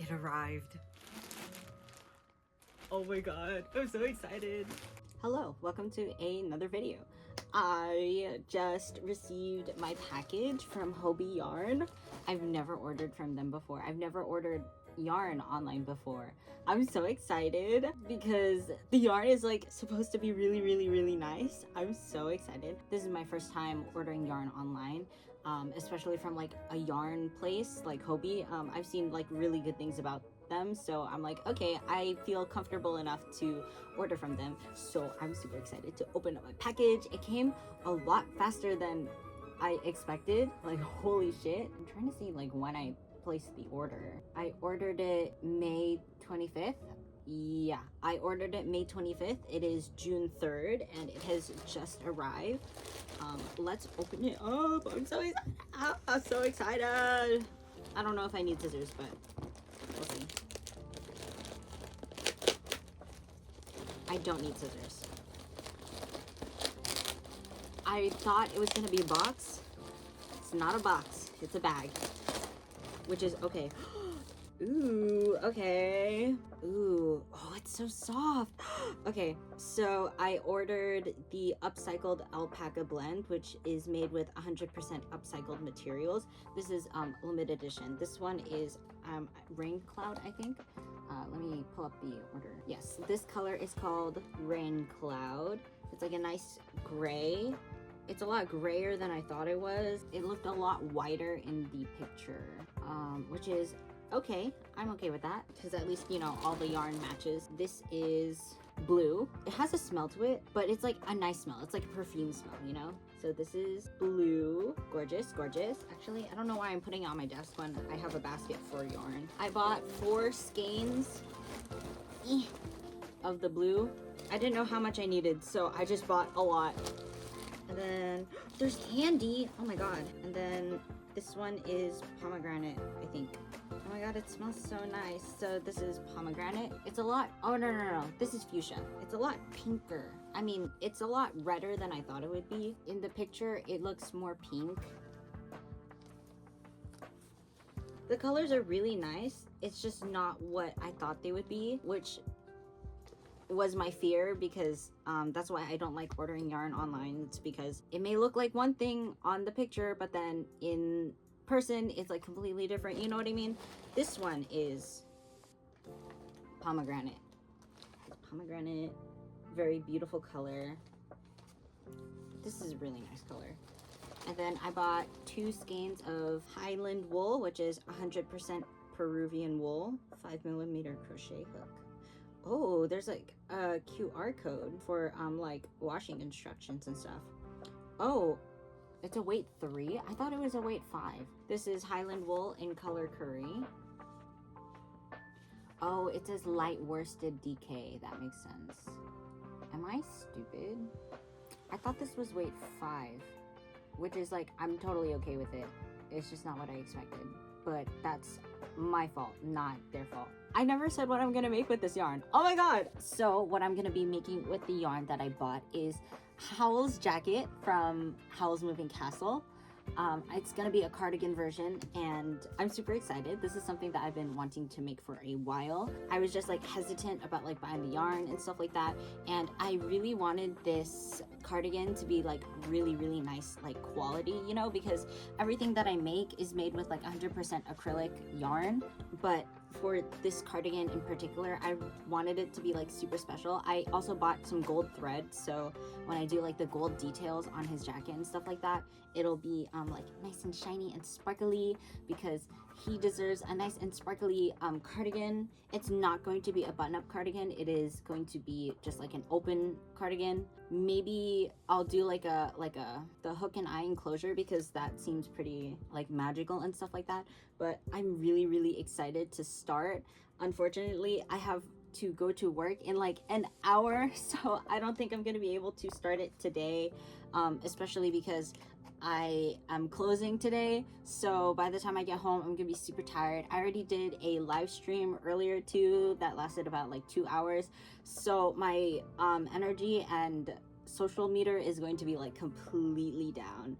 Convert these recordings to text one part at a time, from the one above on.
It arrived. Oh my god, I'm so excited. Hello, welcome to another video. I just received my package from Hobby Yarn. I've never ordered from them before. I've never ordered yarn online before. I'm so excited because the yarn is like supposed to be really nice. I'm so excited. This is my first time ordering yarn online, especially from like a yarn place like Hobby. I've seen like really good things about them, so I'm like, okay, I feel comfortable enough to order from them. So I'm super excited to open up my package. It came a lot faster than I expected. Like, holy shit. I'm trying to see like when I placed the order. I ordered it May 25th. Yeah, I ordered it May 25th. It is June 3rd and it has just arrived. Let's open it up. I'm so excited. I'm so excited. I don't know if I need scissors, but we'll see. I don't need scissors. I thought it was gonna be a box. It's not a box, it's a bag. Which is okay. Ooh, okay. Ooh, oh, it's so soft. Okay, so I ordered the upcycled alpaca blend, which is made with 100% upcycled materials. This is limited edition. This one is Rain Cloud, I think. Let me pull up the order. Yes, this color is called Rain Cloud. It's like a nice gray. It's a lot grayer than I thought it was. It looked a lot whiter in the picture, which is okay. I'm okay with that because at least, you know, all the yarn matches. This is blue. It has a smell to it, but it's like a nice smell. It's like a perfume smell, you know? So this is blue. Gorgeous, gorgeous. Actually, I don't know why I'm putting it on my desk when I have a basket for yarn. I bought 4 skeins of the blue. I didn't know how much I needed, so I just bought a lot. And then there's candy. Oh my god. And then this one is pomegranate, I think. Oh my god, it smells so nice. So this is pomegranate. It's a lot. Oh no. This is fuchsia. It's a lot pinker. I mean, it's a lot redder than I thought it would be. In the picture, it looks more pink. The colors are really nice. It's just not what I thought they would be, which was my fear, because that's why I don't like ordering yarn online. It's because it may look like one thing on the picture, but then in person it's like completely different, you know what I mean? This one is pomegranate. It's pomegranate, very beautiful color. This is a really nice color. And then I bought 2 skeins of Highland wool, which is 100% Peruvian wool, 5mm crochet hook. Oh, there's like a QR code for like washing instructions and stuff. Oh, it's a weight 3. I thought it was a weight 5. This is Highland wool in color curry. Oh, it says light worsted DK. That makes sense. Am I stupid? I thought this was weight 5, which is like, I'm totally okay with it. It's just not what I expected. But that's my fault, not their fault. I never said what I'm gonna make with this yarn. Oh my god! So what I'm gonna be making with the yarn that I bought is Howl's jacket from Howl's Moving Castle. It's gonna be a cardigan version and I'm super excited. This is something that I've been wanting to make for a while. I was just like hesitant about like buying the yarn and stuff like that, and I really wanted this cardigan to be like really nice like quality, you know, because everything that I make is made with like 100% acrylic yarn, but for this cardigan in particular, I wanted it to be like super special. I also bought some gold thread, so when I do like the gold details on his jacket and stuff like that, it'll be like nice and shiny and sparkly, because he deserves a nice and sparkly cardigan. It's not going to be a button-up cardigan. It is going to be just like an open cardigan. Maybe I'll do like the hook and eye enclosure, because that seems pretty like magical and stuff like that. But I'm really excited to start. Unfortunately, I have to go to work in like an hour, so I don't think I'm gonna be able to start it today, especially because I am closing today. So by the time I get home, I'm gonna be super tired. I already did a live stream earlier too that lasted about like 2 hours, so my energy and social meter is going to be like completely down.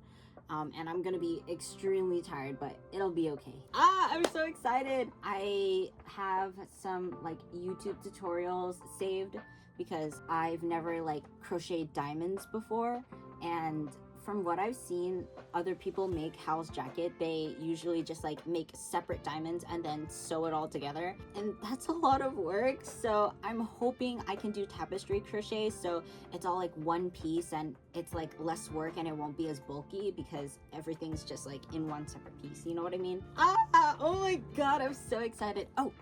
and I'm gonna be extremely tired, but it'll be okay. I'm so excited. I have some like YouTube tutorials saved because I've never like crocheted diamonds before, and from what I've seen other people make Howl's jacket, they usually just like make separate diamonds and then sew it all together, and that's a lot of work. So I'm hoping I can do tapestry crochet so it's all like one piece and it's like less work and it won't be as bulky because everything's just like in one separate piece, you know what I mean? Oh my god, I'm so excited. Oh,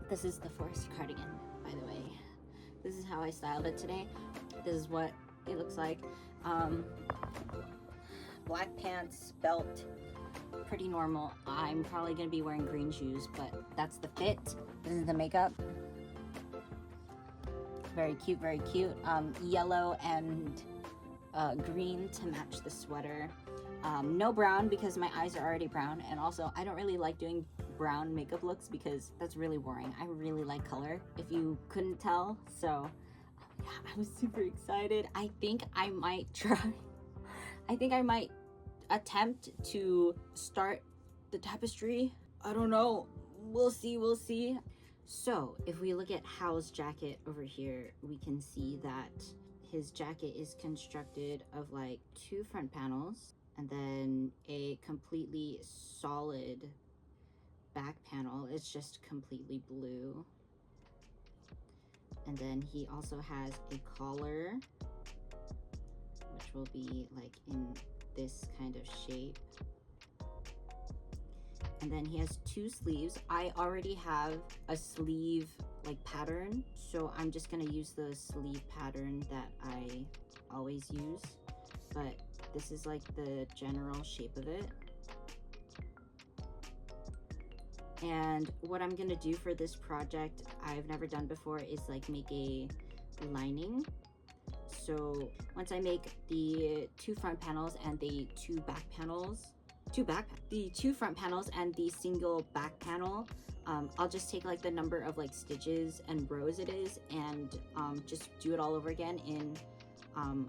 this is the forest cardigan, by the way. This is how I styled it today. This is what it looks like. Black pants, belt, pretty normal. I'm probably gonna be wearing green shoes, but that's the fit. This is the makeup. Very cute, very cute. Yellow and green to match the sweater. No brown because my eyes are already brown, and also I don't really like doing brown makeup looks because that's really boring. I really like color, if you couldn't tell. So yeah, I was super excited. I think I might try. I think I might attempt to start the tapestry. I don't know. We'll see, we'll see. So if we look at Howl's jacket over here, we can see that his jacket is constructed of like 2 front panels and then a completely solid back panel. It's just completely blue. And then he also has a collar, which will be like in this kind of shape. And then he has 2 sleeves. I already have a sleeve like pattern, so I'm just gonna use the sleeve pattern that I always use, but this is like the general shape of it. And what I'm gonna do for this project, I've never done before, is like make a lining. So once I make the 2 front panels and the 2 back panels, the 2 front panels and the single back panel, I'll just take like the number of like stitches and rows it is and just do it all over again in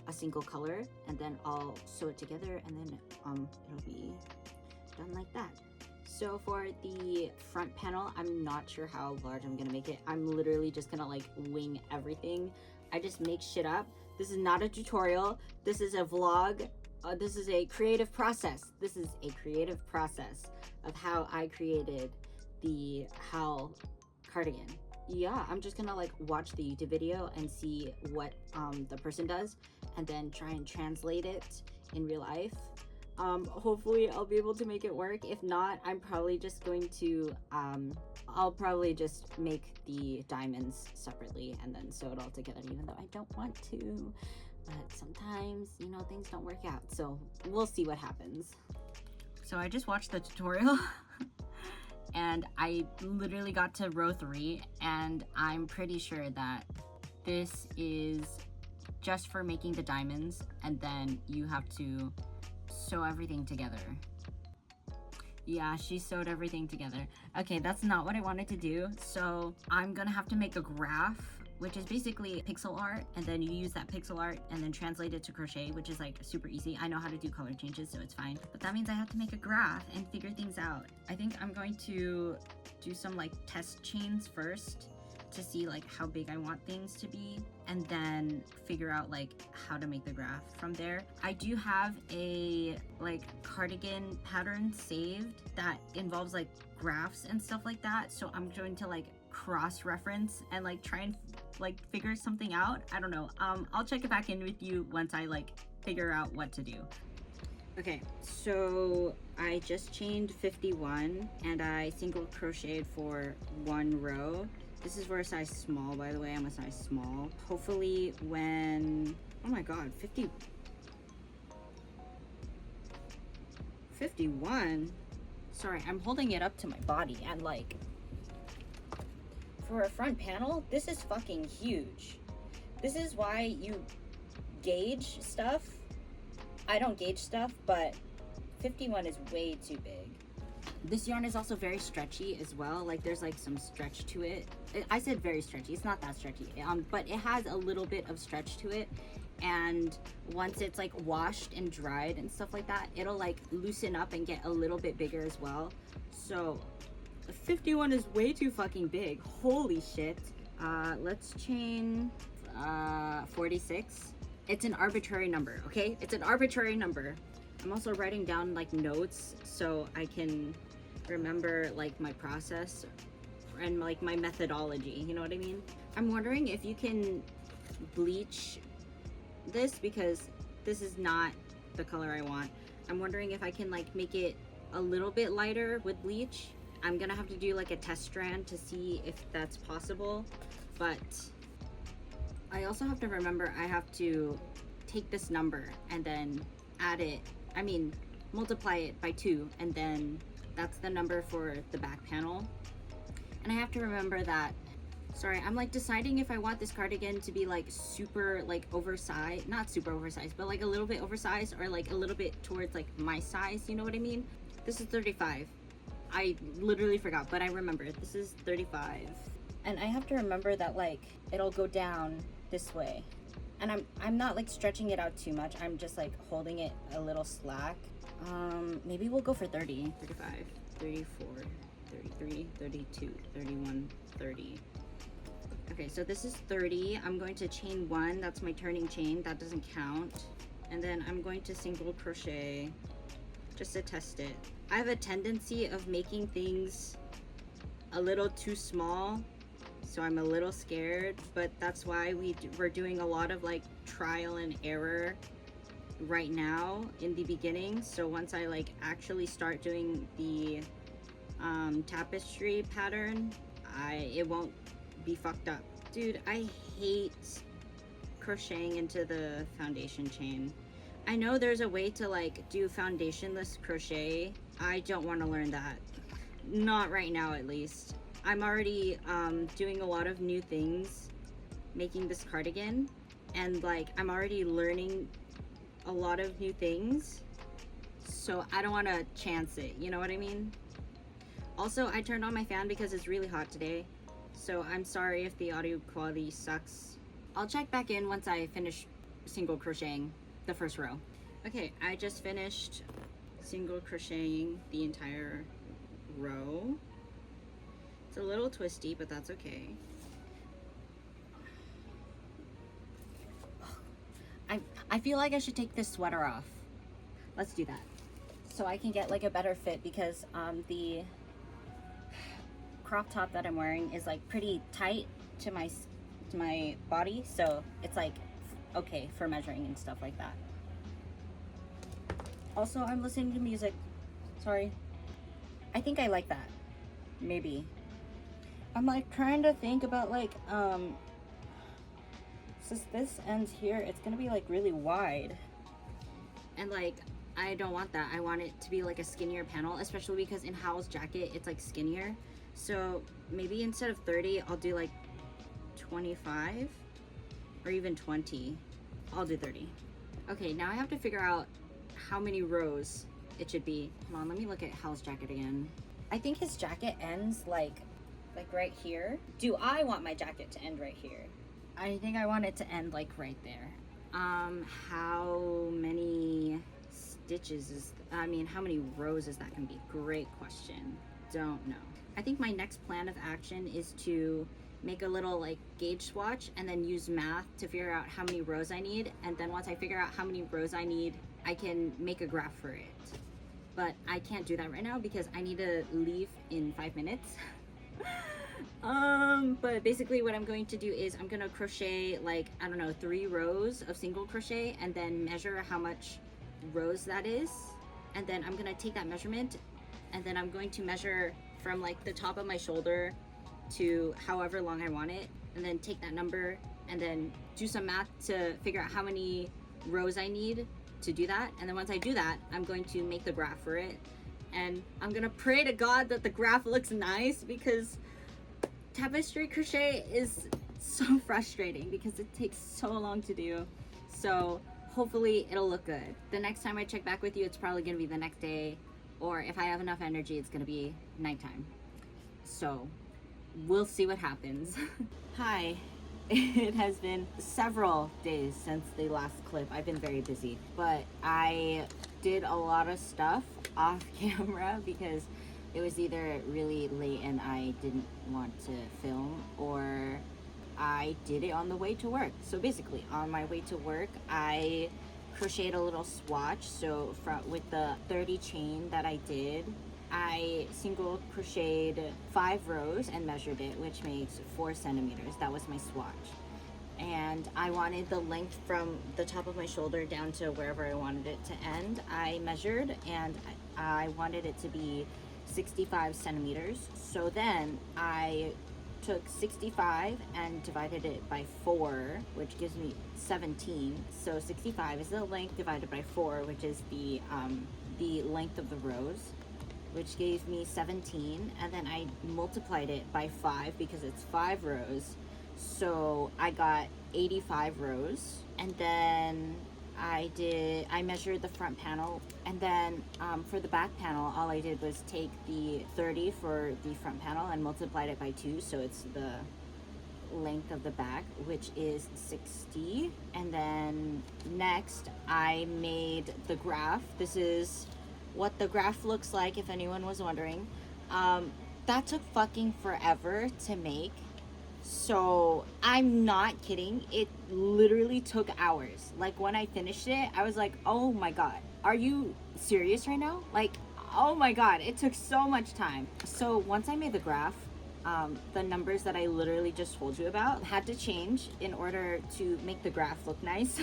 a single color, and then I'll sew it together, and then it'll be done like that. So for the front panel, I'm not sure how large I'm gonna make it. I'm literally just gonna like wing everything. I just make shit up. This is not a tutorial. This is a vlog. This is a creative process. This is a creative process of how I created the Howl cardigan. Yeah, I'm just gonna like watch the YouTube video and see what the person does and then try and translate it in real life. Hopefully I'll be able to make it work. If not, I'm probably just going to I'll probably just make the diamonds separately and then sew it all together, even though I don't want to. But sometimes, you know, things don't work out, so we'll see what happens. So I just watched the tutorial and I literally got to row 3, and I'm pretty sure that this is just for making the diamonds, and then you have to sew everything together. Yeah, she sewed everything together. Okay, that's not what I wanted to do. So I'm gonna have to make a graph, which is basically pixel art, and then you use that pixel art and then translate it to crochet, which is like super easy. I know how to do color changes, so it's fine. But that means I have to make a graph and figure things out. I think I'm going to do some like test chains first to see like how big I want things to be, and then figure out like how to make the graph from there. I do have a like cardigan pattern saved that involves like graphs and stuff like that, so I'm going to like cross-reference and like try and like figure something out. I don't know. I'll check it back in with you once I like figure out what to do. Okay, so I just chained 51 and I single crocheted for 1 row. This is for a size small, by the way. I'm a size small. Hopefully when, oh my god, 51. Sorry, I'm holding it up to my body, and like, for a front panel, this is fucking huge. This is why you gauge stuff. I don't gauge stuff, but 51 is way too big. This yarn is also very stretchy as well. Like there's like some stretch to it. I said very stretchy. It's not that stretchy, but it has a little bit of stretch to it. and once it's like washed and dried and stuff like that, it'll like loosen up and get a little bit bigger as well. So 51 is way too fucking big. Holy shit. Let's chain 46. It's an arbitrary number, okay? It's an arbitrary number. I'm also writing down like notes so I can remember like my process and like my methodology, you know what I mean? I'm wondering if you can bleach this, because this is not the color I want. I'm wondering if I can like make it a little bit lighter with bleach. I'm gonna have to do like a test strand to see if that's possible, but I also have to remember I have to take this number and then add it, multiply it by 2, and then that's the number for the back panel. And I have to remember that, sorry, I'm like deciding if I want this cardigan to be like super like oversized, not super oversized, but like a little bit oversized, or like a little bit towards like my size, you know what I mean? This is 35. I literally forgot, but I remember this is 35. And I have to remember that like it'll go down this way. And I'm not like stretching it out too much. I'm just like holding it a little slack. Maybe we'll go for 30, 35, 34, 33, 32, 31, 30. Okay, so this is 30. I'm going to chain 1. That's my turning chain. That doesn't count. And then I'm going to single crochet just to test it. I have a tendency of making things a little too small, so I'm a little scared, but that's why we're doing a lot of like trial and error right now in the beginning. So once I like actually start doing the tapestry pattern, it won't be fucked up. Dude, I hate crocheting into the foundation chain. I know there's a way to like do foundationless crochet. I don't want to learn that. Not right now, at least. I'm already doing a lot of new things making this cardigan, and like I'm already learning a lot of new things, so I don't want to chance it, you know what I mean? Also, I turned on my fan because it's really hot today, so I'm sorry if the audio quality sucks. I'll check back in once I finish single crocheting the first row. Okay, I just finished single crocheting the entire row. It's a little twisty, but that's okay. I feel like I should take this sweater off. Let's do that. So I can get like a better fit, because the crop top that I'm wearing is like pretty tight to my body, so it's like okay for measuring and stuff like that. Also, I'm listening to music. Sorry. I think I like that. Maybe. I'm like trying to think about like since this ends here, it's gonna be like really wide, and like I don't want that. I want it to be like a skinnier panel, especially because in Howl's jacket it's like skinnier. So maybe instead of 30, I'll do like 25 or even 20. I'll do 30. Okay, now I have to figure out how many rows it should be. Come on, let me look at Howl's jacket again. I think his jacket ends like right here. Do I want my jacket to end right here? I think I want it to end like right there. How many stitches is, how many rows is that gonna be? Great question. Don't know. I think my next plan of action is to make a little like gauge swatch and then use math to figure out how many rows I need. And then once I figure out how many rows I need, I can make a graph for it. But I can't do that right now because I need to leave in 5 minutes. But basically what I'm going to do is I'm gonna crochet like, I don't know, 3 rows of single crochet and then measure how much rows that is. And then I'm gonna take that measurement and then I'm going to measure from like the top of my shoulder to however long I want it, and then take that number and then do some math to figure out how many rows I need to do that. And then once I do that, I'm going to make the graph for it, and I'm gonna pray to God that the graph looks nice, because tapestry crochet is so frustrating because it takes so long to do. So hopefully it'll look good. The next time I check back with you, it's probably gonna be the next day, or if I have enough energy, it's gonna be nighttime. So we'll see what happens. Hi, It has been several days since the last clip. I've been very busy, but I did a lot of stuff off camera because it was either really late and I didn't want to film, or I did it on the way to work. So basically, on my way to work, I crocheted a little swatch. So with the 30 chain that I did, I single crocheted 5 rows and measured it, which makes 4 centimeters. That was my swatch. And I wanted the length from the top of my shoulder down to wherever I wanted it to end. I measured, and I wanted it to be 65 centimeters. So then I took 65 and divided it by 4, which gives me 17. So 65 is the length divided by 4, which is the length of the rows, which gave me 17. And then I multiplied it by 5 because it's 5 rows. So I got 85 rows. And then I measured the front panel, and then for the back panel, all I did was take the 30 for the front panel and multiplied it by 2, so it's the length of the back, which is 60. And then next I made the graph. This is what the graph looks like, if anyone was wondering. That took fucking forever to make. So I'm not kidding, it literally took hours. Like, when I finished it, I was like, oh my god, are you serious right now? Like, oh my god, it took so much time. So once I made the graph, the numbers that I literally just told you about had to change in order to make the graph look nice.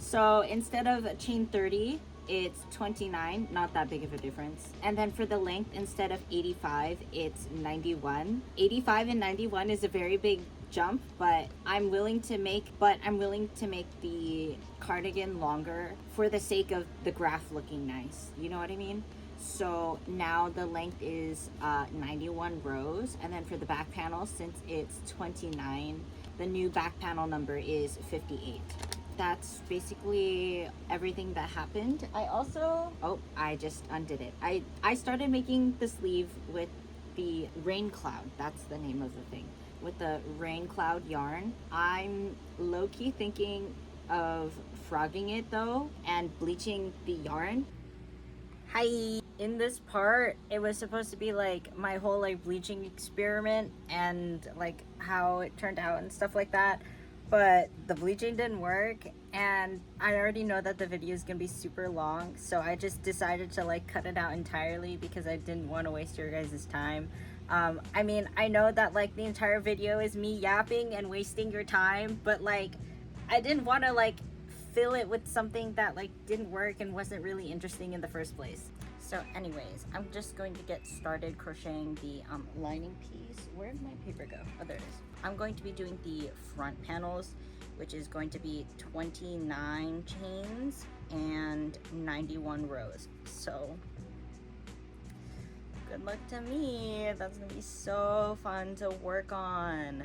So instead of chain 30, it's 29, not that big of a difference. And then for the length, instead of 85, it's 91. 85 and 91 is a very big jump, but I'm willing to make the cardigan longer for the sake of the graph looking nice. You know what I mean? So now the length is 91 rows, and then for the back panel, since it's 29, the new back panel number is 58. That's basically everything that happened. I also, I just undid it. I started making the sleeve with the rain cloud. That's the name of the thing. With the rain cloud yarn. I'm low-key thinking of frogging it though and bleaching the yarn. Hi! In this part, it was supposed to be like my whole like bleaching experiment and like how it turned out and stuff like that. But the bleaching didn't work, and I already know that the video is gonna be super long, so I just decided to like cut it out entirely because I didn't want to waste your guys' time. I mean, I know that like the entire video is me yapping and wasting your time, but like I didn't want to like fill it with something that like didn't work and wasn't really interesting in the first place. So anyways, I'm just going to get started crocheting the lining piece. Where did my paper go? Oh, there it is. I'm going to be doing the front panels, which is going to be 29 chains and 91 rows. So good luck to me. That's gonna be so fun to work on.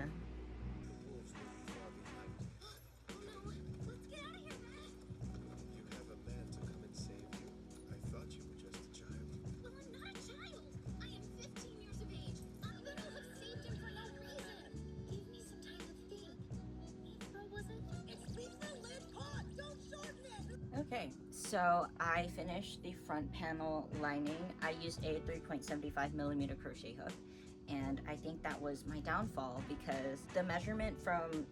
Okay, so I finished the front panel lining. I used a 3.75 millimeter crochet hook, and I think that was my downfall because the measurement from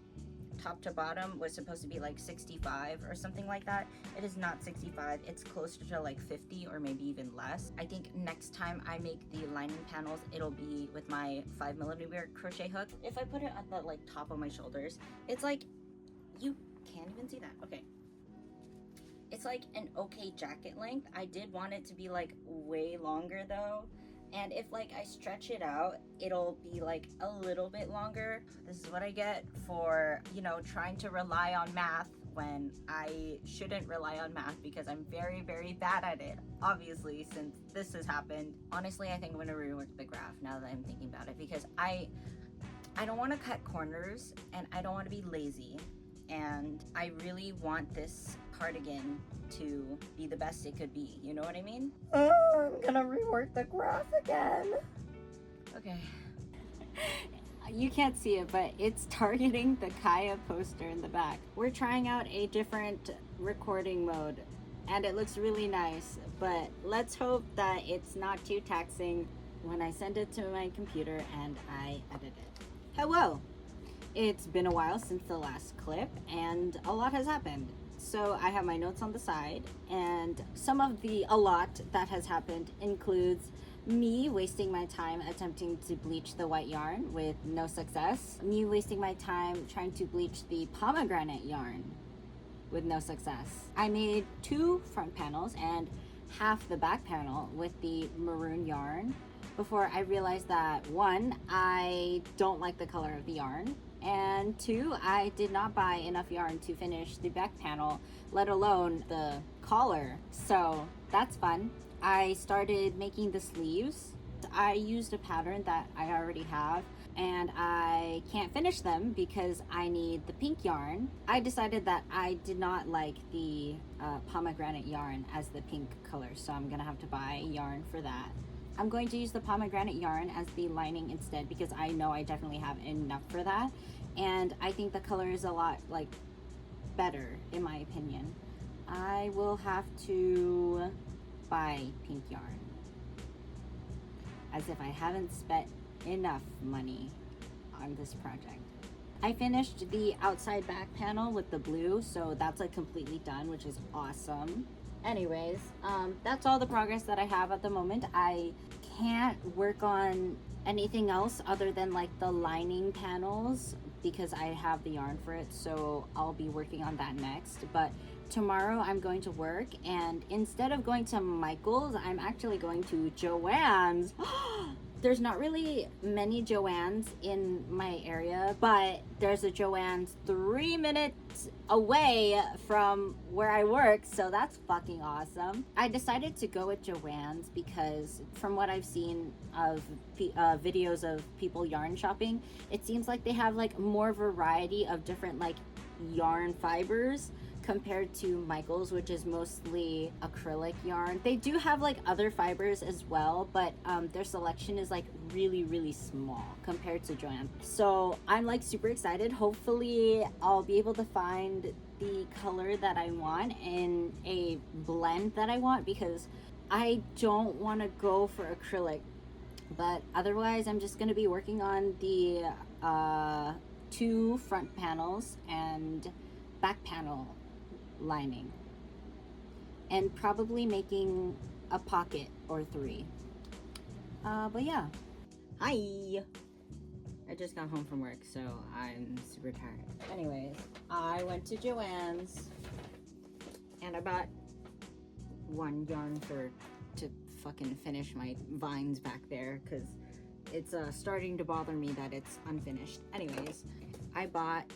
top to bottom was supposed to be like 65 or something like that. It is not 65, it's closer to like 50 or maybe even less. I think next time I make the lining panels, it'll be with my 5 millimeter crochet hook. If I put it at the like top of my shoulders, it's like, you can't even see that. Okay. It's like an okay jacket length. I did want it to be like way longer though. And if like I stretch it out, it'll be like a little bit longer. This is what I get for, you know, trying to rely on math when I shouldn't rely on math because I'm very, very bad at it, obviously, since this has happened. Honestly, I think I'm gonna rework the graph now that I'm thinking about it because I don't want to cut corners and I don't want to be lazy. And I really want this cardigan to be the best it could be, you know what I mean? Oh, I'm gonna rework the graph again. Okay. You can't see it, but it's targeting the Kaya poster in the back. We're trying out a different recording mode and it looks really nice, but let's hope that it's not too taxing when I send it to my computer and I edit it. Hello! It's been a while since the last clip and a lot has happened. So I have my notes on the side, and some of the a lot that has happened includes me wasting my time attempting to bleach the white yarn with no success, me wasting my time trying to bleach the pomegranate yarn with no success. I made 2 front panels and half the back panel with the maroon yarn before I realized that 1, I don't like the color of the yarn, and 2, I did not buy enough yarn to finish the back panel, let alone the collar. So that's fun. I started making the sleeves. I used a pattern that I already have and I can't finish them because I need the pink yarn. I decided that I did not like the pomegranate yarn as the pink color, so I'm gonna have to buy yarn for that. I'm going to use the pomegranate yarn as the lining instead because I know I definitely have enough for that, and I think the color is a lot like better in my opinion. I will have to buy pink yarn, as if I haven't spent enough money on this project. I finished the outside back panel with the blue, so that's like completely done, which is awesome. Anyways, that's all the progress that I have at the moment. I can't work on anything else other than like the lining panels because I have the yarn for it, so I'll be working on that next. But tomorrow I'm going to work, and instead of going to Michael's, I'm actually going to Joann's. There's not really many Joann's in my area, but there's a Joann's 3 minutes away from where I work, so that's fucking awesome. I decided to go with Joann's because from what I've seen of videos of people yarn shopping, it seems like they have like more variety of different like yarn fibers compared to Michael's, which is mostly acrylic yarn. They do have like other fibers as well, but their selection is like really small compared to Joann. So I'm like super excited. Hopefully I'll be able to find the color that I want in a blend that I want, because I don't want to go for acrylic, but otherwise I'm just going to be working on the 2 front panels and back panel lining, and probably making a pocket or 3. But yeah. Hi! I just got home from work, so I'm super tired. Anyways, I went to Joann's and I bought 1 yarn to fucking finish my vines back there, because it's starting to bother me that it's unfinished. Anyways, I bought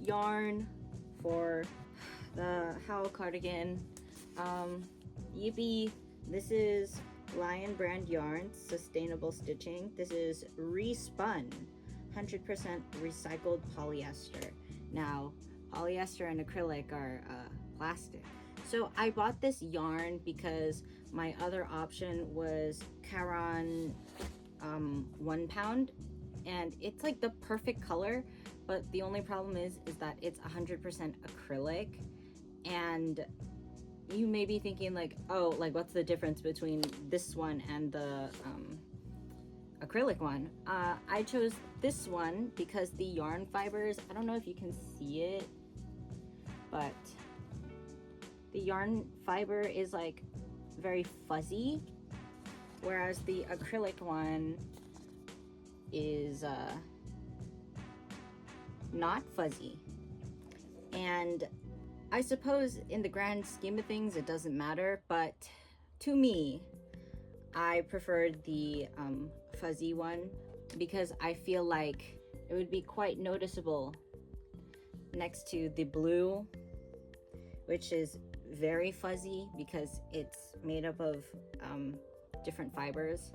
yarn for the Howl cardigan. Yippee! This is Lion brand yarn, sustainable stitching. This is respun, 100% recycled polyester. Now, polyester and acrylic are plastic. So I bought this yarn because my other option was Caron 1 pound, and it's like the perfect color, but the only problem is that it's 100% acrylic. And you may be thinking like, oh, like what's the difference between this one and the acrylic one? I chose this one because the yarn fibers, I don't know if you can see it, but the yarn fiber is like very fuzzy, whereas the acrylic one is not fuzzy. And I suppose in the grand scheme of things it doesn't matter, but to me I preferred the fuzzy one because I feel like it would be quite noticeable next to the blue, which is very fuzzy because it's made up of different fibers.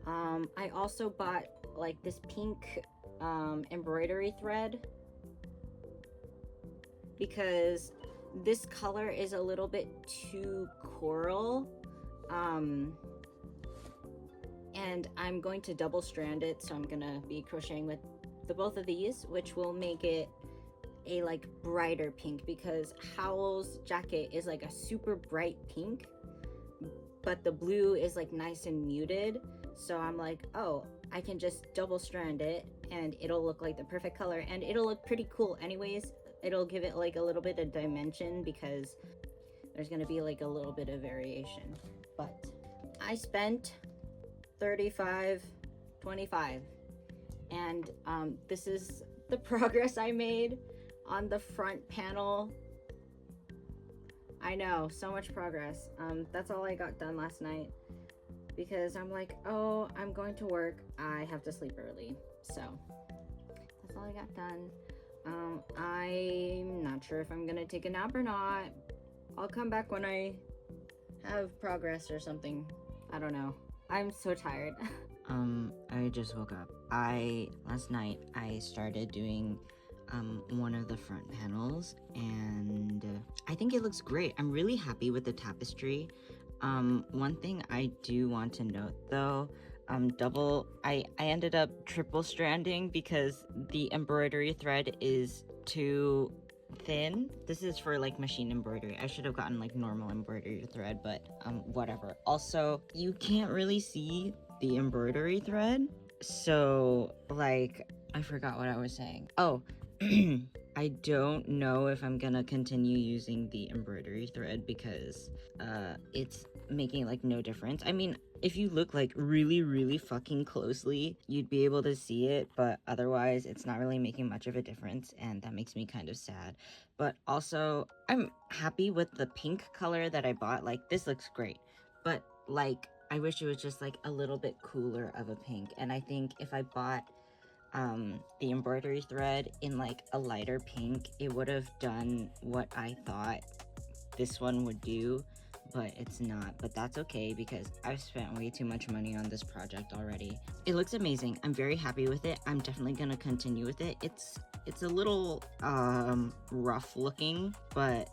I also bought like this pink embroidery thread because this color is a little bit too coral, and and I'm going to double strand it, so I'm gonna be crocheting with the both of these, which will make it a like brighter pink, because Howl's jacket is like a super bright pink, but the blue is like nice and muted. So I'm like, oh, I can just double strand it and it'll look like the perfect color, and it'll look pretty cool anyways. It'll give it like a little bit of dimension because there's gonna be like a little bit of variation. But I spent $35.25, and this is the progress I made on the front panel. I know, so much progress. That's all I got done last night, because I'm like, oh, I'm going to work, I have to sleep early. So that's all I got done. I'm not sure if I'm gonna take a nap or not. I'll come back when I have progress or something. I don't know. I'm so tired. I just woke up. Last night, I started doing one of the front panels, and I think it looks great. I'm really happy with the tapestry. One thing I do want to note though, I ended up triple stranding because the embroidery thread is too thin. This is for like machine embroidery. I should have gotten like normal embroidery thread, but whatever. Also, you can't really see the embroidery thread, so like I forgot what I was saying. Oh, I don't know if I'm gonna continue using the embroidery thread because it's making like no difference. I mean, if you look like really fucking closely, you'd be able to see it, but otherwise it's not really making much of a difference, and that makes me kind of sad. But also, I'm happy with the pink color that I bought. Like, this looks great, but like I wish it was just like a little bit cooler of a pink. And I think if I bought the embroidery thread in like a lighter pink, it would have done what I thought this one would do, but it's not. But that's okay, because I've spent way too much money on this project already. It looks amazing. I'm very happy with it. I'm definitely gonna continue with it. It's a little rough looking, but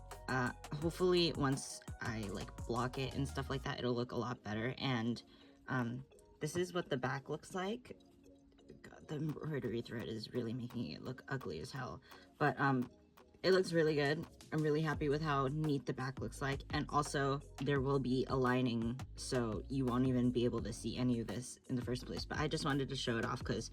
hopefully once I like block it and stuff like that, it'll look a lot better. And this is what the back looks like. God, the embroidery thread is really making it look ugly as hell, but it looks really good. I'm really happy with how neat the back looks like, and also there will be a lining, so you won't even be able to see any of this in the first place. But I just wanted to show it off because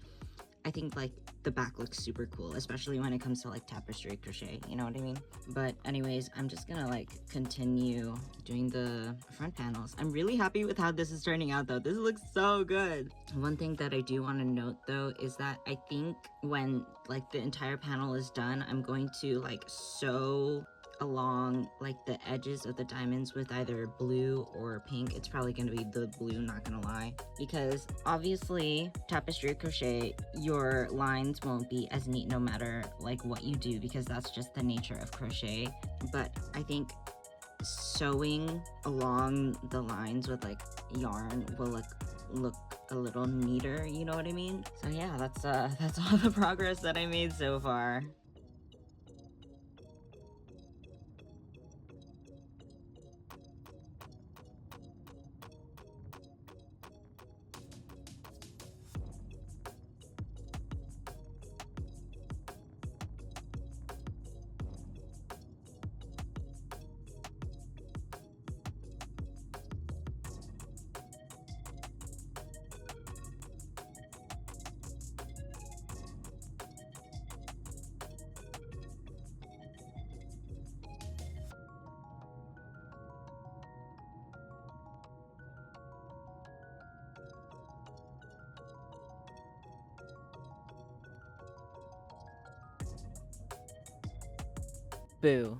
I think like the back looks super cool, especially when it comes to like tapestry crochet, you know what I mean? But anyways, I'm just gonna like continue doing the front panels. I'm really happy with how this is turning out though. This looks so good. One thing that I do want to note though is that I think when like the entire panel is done, I'm going to like sew along like the edges of the diamonds with either blue or pink. It's probably going to be the blue, not gonna lie, because obviously tapestry crochet, your lines won't be as neat no matter like what you do, because that's just the nature of crochet. But I think sewing along the lines with like yarn will look a little neater, you know what I mean? So yeah, that's all the progress that I made so far. Boo.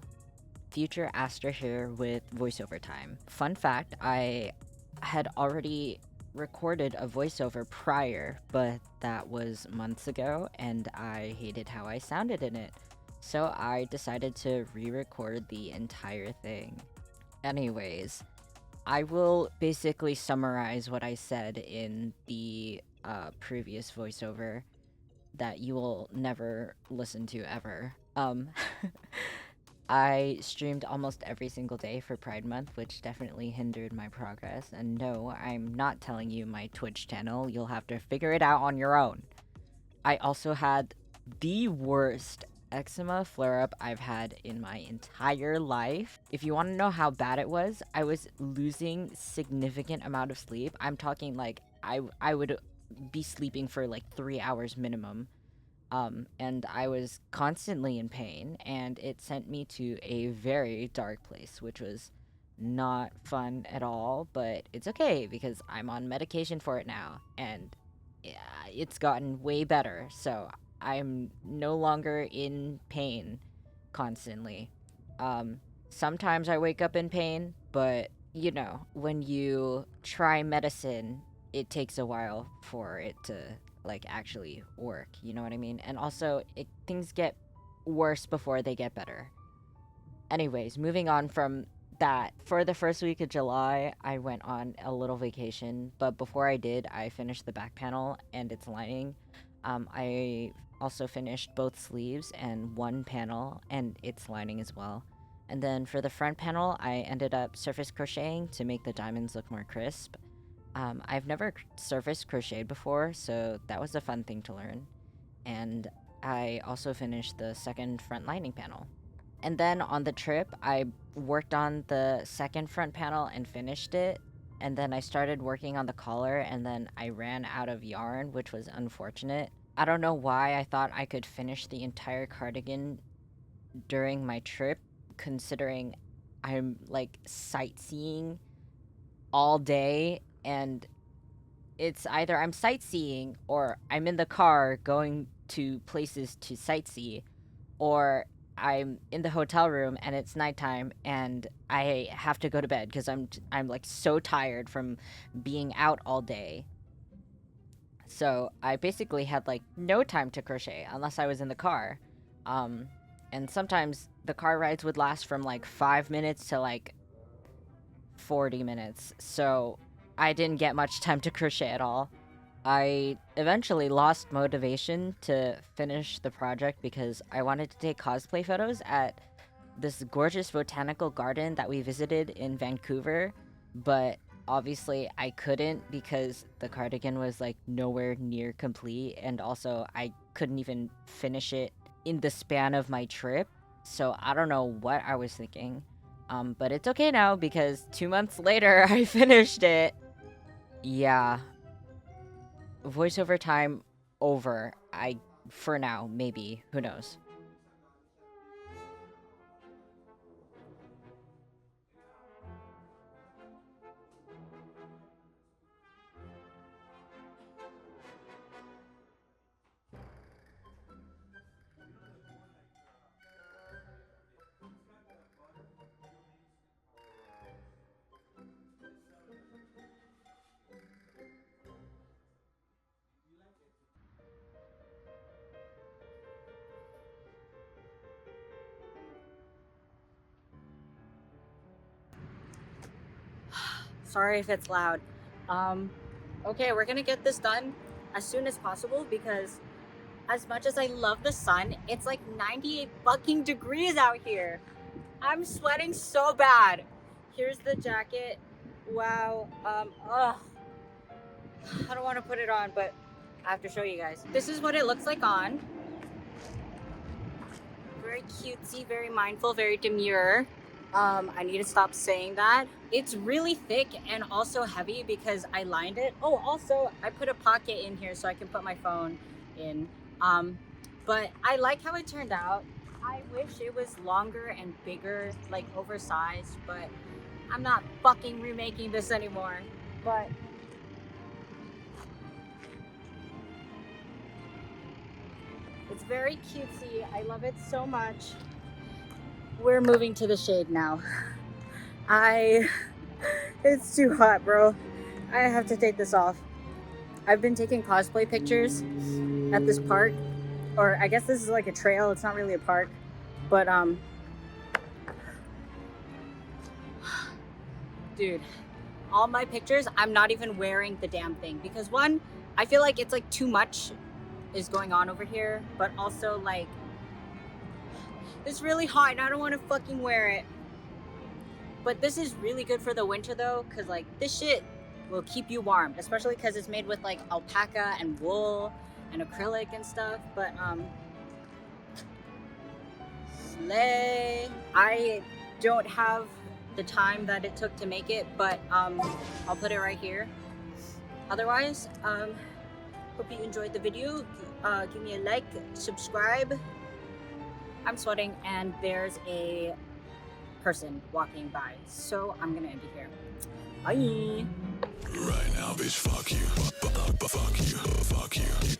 Future Aster here with voiceover time. Fun fact, I had already recorded a voiceover prior, but that was months ago and I hated how I sounded in it. So I decided to re-record the entire thing. Anyways, I will basically summarize what I said in the previous voiceover that you will never listen to ever. I streamed almost every single day for Pride Month, which definitely hindered my progress. And no, I'm not telling you my Twitch channel. You'll have to figure it out on your own. I also had the worst eczema flare-up I've had in my entire life. If you want to know how bad it was, I was losing significant amount of sleep. I'm talking like I would be sleeping for like 3 hours minimum. And I was constantly in pain, and it sent me to a very dark place, which was not fun at all, but it's okay because I'm on medication for it now, and yeah, it's gotten way better, so I'm no longer in pain constantly. Sometimes I wake up in pain, but you know, when you try medicine, it takes a while for it to like actually work, you know what I mean? And also things get worse before they get better. Anyways, moving on from that, for the first week of July I went on a little vacation, but before I did, I finished the back panel and its lining. I also finished both sleeves and one panel and its lining as well. And then for the front panel, I ended up surface crocheting to make the diamonds look more crisp. I've never surface crocheted before, so that was a fun thing to learn. And I also finished the second front lining panel. And then on the trip, I worked on the second front panel and finished it. And then I started working on the collar, and then I ran out of yarn, which was unfortunate. I don't know why I thought I could finish the entire cardigan during my trip, considering I'm like sightseeing all day, and it's either I'm sightseeing or I'm in the car going to places to sightsee, or I'm in the hotel room and it's nighttime and I have to go to bed because I'm like so tired from being out all day. So I basically had like no time to crochet unless I was in the car. And sometimes the car rides would last from like 5 minutes to like 40 minutes. So I didn't get much time to crochet at all. I eventually lost motivation to finish the project because I wanted to take cosplay photos at this gorgeous botanical garden that we visited in Vancouver, but obviously I couldn't because the cardigan was like nowhere near complete, and also I couldn't even finish it in the span of my trip. So I don't know what I was thinking. But it's okay now because 2 months later I finished it. Yeah. Voiceover time over. For now, maybe. Who knows? Sorry if it's loud. Okay, we're gonna get this done as soon as possible because as much as I love the sun, it's like 98 fucking degrees out here. I'm sweating so bad. Here's the jacket. Wow. Ugh. I don't want to put it on, but I have to show you guys. This is what it looks like on. Very cutesy, very mindful, very demure. I need to stop saying that. It's really thick and also heavy because I lined it. Oh, also I put a pocket in here so I can put my phone in. But I like how it turned out. I wish it was longer and bigger, like oversized, but I'm not fucking remaking this anymore. But it's very cutesy. I love it so much. We're moving to the shade now. It's too hot, bro. I have to take this off. I've been taking cosplay pictures at this park, or I guess this is like a trail. It's not really a park, but dude, all my pictures, I'm not even wearing the damn thing because one, I feel like it's like too much is going on over here, but also like It's really hot and I don't want to fucking wear it. But this is really good for the winter though, because like this shit will keep you warm, especially because it's made with like alpaca and wool and acrylic and stuff. But slay. I don't have the time that it took to make it, but I'll put it right here. Otherwise, hope you enjoyed the video. Give me a like, subscribe. I'm sweating and there's a person walking by, so I'm gonna end it here. Bye. Right now, bitch, fuck you. Fuck you. Fuck you.